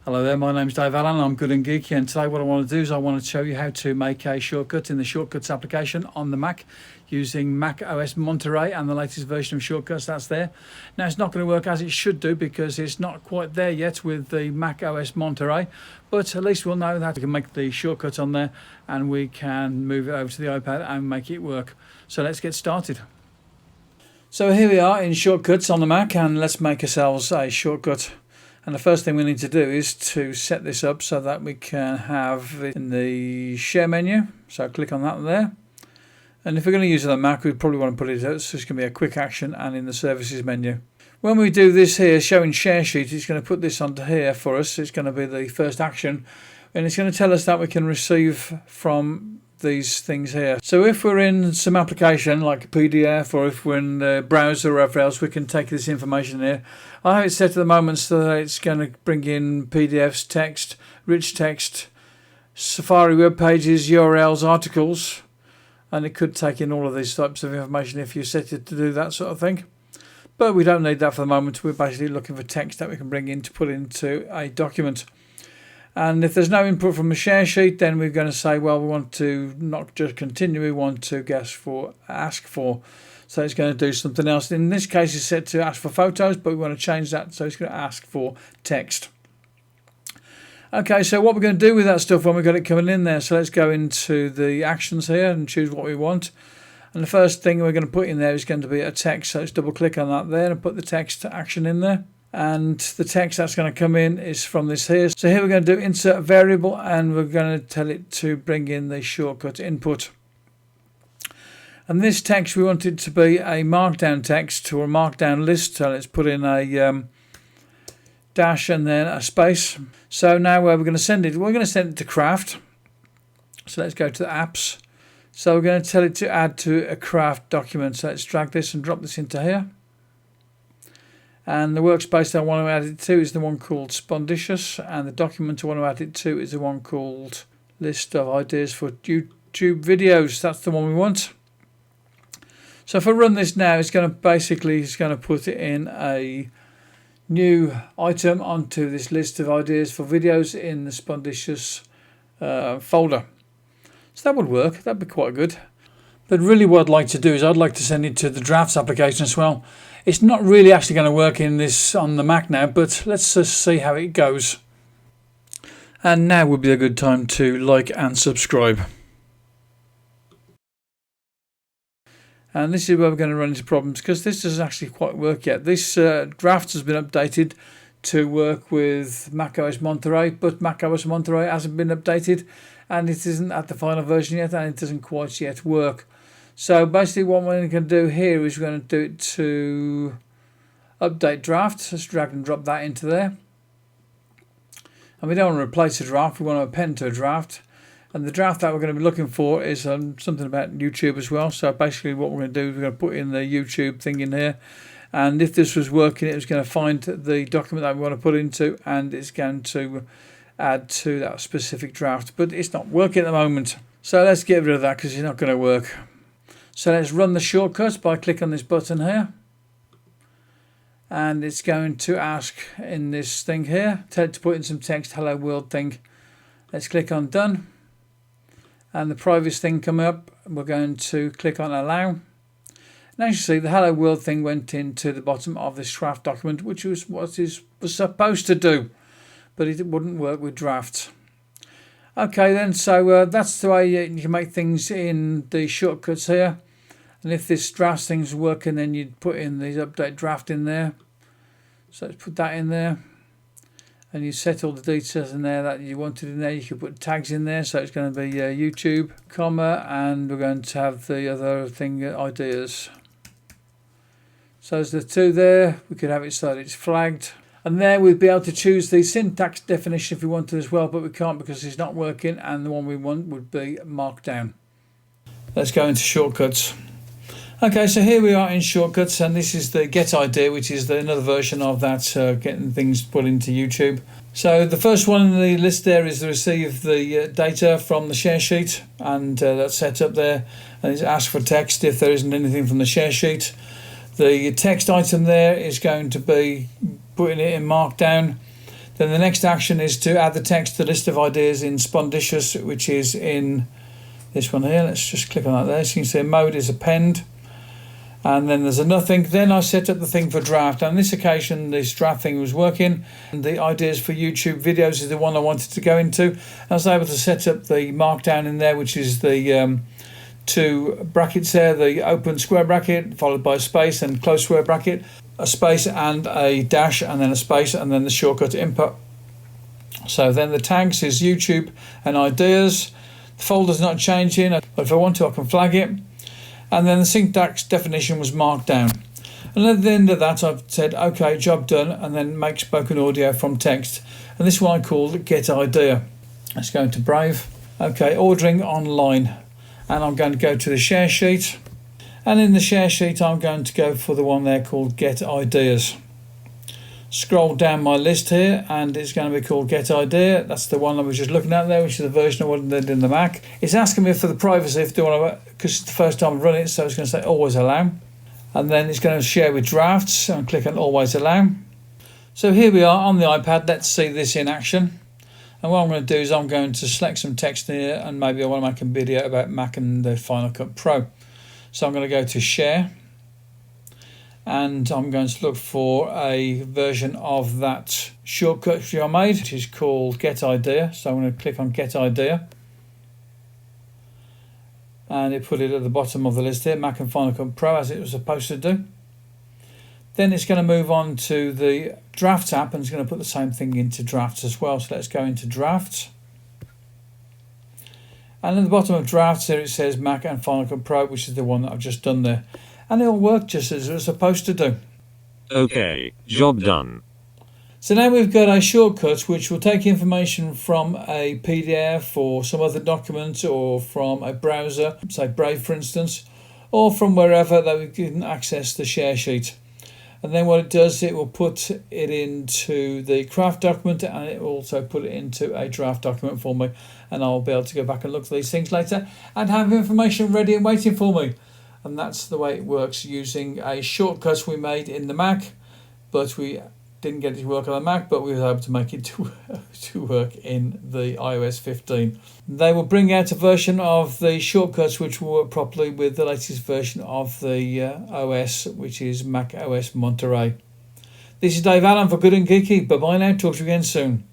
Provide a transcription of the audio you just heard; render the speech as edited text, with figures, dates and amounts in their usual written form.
Hello there, my name's Dave Allen, I'm Good and Geeky, and today what I want to do is I want to show you how to make a shortcut in the Shortcuts application on the Mac using Mac OS Monterey and the latest version of Shortcuts that's there. Now it's not going to work as it should do because it's not quite there yet with the Mac OS Monterey, but at least we'll know that we can make the shortcut on there and we can move it over to the iPad and make it work. So let's get started. So here we are in Shortcuts on the Mac, and let's make ourselves a shortcut. And the first thing we need to do is to set this up so that we can have it in the share menu. So click on that there. And if we're going to use it on the Mac, we probably want to put it out, so it's going to be a quick action and in the services menu. When we do this here, showing share sheet, it's going to put this onto here for us. It's going to be the first action. And it's going to tell us that we can receive from these things here. So if we're in some application like a PDF, or if we're in the browser or wherever else, we can take this information here. I have it set at the moment so that it's going to bring in PDFs, text, rich text, Safari web pages, URLs, articles, and it could take in all of these types of information if you set it to do that sort of thing. But we don't need that for the moment. We're basically looking for text that we can bring in to put into a document. And if there's no input from the share sheet, then we're going to say, well, we want to not just continue, we want to ask for. So it's going to do something else. In this case, it's set to ask for photos, but we want to change that, so it's going to ask for text. Okay, so what we're going to do with that stuff when we've got it coming in there, so let's go into the actions here and choose what we want. And the first thing we're going to put in there is going to be a text, so let's double click on that there and put the text action in there. And the text that's going to come in is from this here. So here we're going to do insert variable, and we're going to tell it to bring in the shortcut input. And this text, we want it to be a markdown text or a markdown list. So let's put in a dash and then a space. So now where we're going to send it, we're going to send it to Craft. So let's go to the apps. So we're going to tell it to add to a Craft document. So let's drag this and drop this into here. And the workspace I want to add it to is the one called Spondicious, and the document I want to add it to is the one called List of Ideas for YouTube Videos. That's the one we want. So if I run this now, it's going to put it in a new item onto this list of ideas for videos in the Spondicious folder. So that would work. That'd be quite good. But really what I'd like to do is I'd like to send it to the Drafts application as well. It's not really actually going to work in this on the Mac now, but let's just see how it goes. And now would be a good time to like and subscribe. And this is where we're going to run into problems, because this doesn't actually quite work yet. This Drafts has been updated to work with Mac OS Monterey, but Mac OS Monterey hasn't been updated, and it isn't at the final version yet, and it doesn't quite yet work. So basically what we're going to do here is we're going to do it to update draft. Let's drag and drop that into there. And we don't want to replace a draft, we want to append to a draft. And the draft that we're going to be looking for is something about YouTube as well. So basically what we're going to do is we're going to put in the YouTube thing in here. And if this was working, it was going to find the document that we want to put into, and it's going to add to that specific draft. But it's not working at the moment. So let's get rid of that because it's not going to work. So let's run the shortcut by clicking on this button here. And it's going to ask in this thing here, tell it to put in some text, hello world thing. Let's click on done. And the previous thing come up, we're going to click on allow. Now you see the hello world thing went into the bottom of this draft document, which was what it was supposed to do. But it wouldn't work with drafts. Okay then, so that's the way you can make things in the shortcuts here. And if this draft thing's working, then you'd put in the update draft in there. So let's put that in there. And you set all the details in there that you wanted in there. You could put tags in there. So it's going to be YouTube, comma, and we're going to have the other thing, ideas. So there's the two there. We could have it so that it's flagged. And there we'd be able to choose the syntax definition if we wanted as well, but we can't because it's not working, and the one we want would be Markdown. Let's go into shortcuts. Okay, so here we are in shortcuts, and this is the get idea, which is another version of that, getting things put into YouTube. So the first one in the list there is to receive the data from the share sheet, and that's set up there, and it's ask for text if there isn't anything from the share sheet. The text item there is going to be putting it in Markdown. Then the next action is to add the text to the list of ideas in Spondicious, which is in this one here. Let's just click on that there. So you can see mode is append. And then there's a nothing. Then I set up the thing for draft. On this occasion, this draft thing was working. And the ideas for YouTube videos is the one I wanted to go into. I was able to set up the markdown in there, which is the two brackets there, the open square bracket followed by a space and close square bracket, a space and a dash, and then a space, and then the shortcut input. So then the tags is YouTube and ideas. The folder's not changing, but if I want to I can flag it. And then the syntax definition was marked down. And at the end of that I've said okay, job done, and then make spoken audio from text. And this one I called get idea. Let's go into Brave. Okay, ordering online. And I'm going to go to the share sheet. And in the share sheet I'm going to go for the one there called get ideas. Scroll down my list here and it's going to be called get idea. That's the one I was just looking at there, which is the version I wanted in the Mac. It's asking me for the privacy if they want to, because it's the first time I've run it, so it's going to say always allow. And then it's going to share with drafts, and click on always allow. So here we are on the iPad. Let's see this in action. And what I'm going to do is I'm going to select some text here, and maybe I want to make a video about Mac and the Final Cut Pro. So I'm going to go to share. And I'm going to look for a version of that shortcut which I made, which is called Get Idea. So I'm going to click on Get Idea. And it put it at the bottom of the list here, Mac and Final Cut Pro, as it was supposed to do. Then it's going to move on to the Drafts app, and it's going to put the same thing into Drafts as well. So let's go into Drafts. And at the bottom of Drafts here it says Mac and Final Cut Pro, which is the one that I've just done there. And it'll work just as it was supposed to do. Okay, job done. So now we've got a shortcut which will take information from a PDF or some other document, or from a browser, say Brave for instance, or from wherever that we can access the share sheet. And then what it does, it will put it into the craft document, and it will also put it into a draft document for me. And I'll be able to go back and look at these things later and have information ready and waiting for me. And that's the way it works using a shortcut we made in the Mac, but we didn't get it to work on the Mac, but we were able to make it to work in the iOS 15. They will bring out a version of the shortcuts which will work properly with the latest version of the OS, which is Mac OS Monterey. This is Dave Allen for Good and Geeky. Bye bye now, talk to you again soon.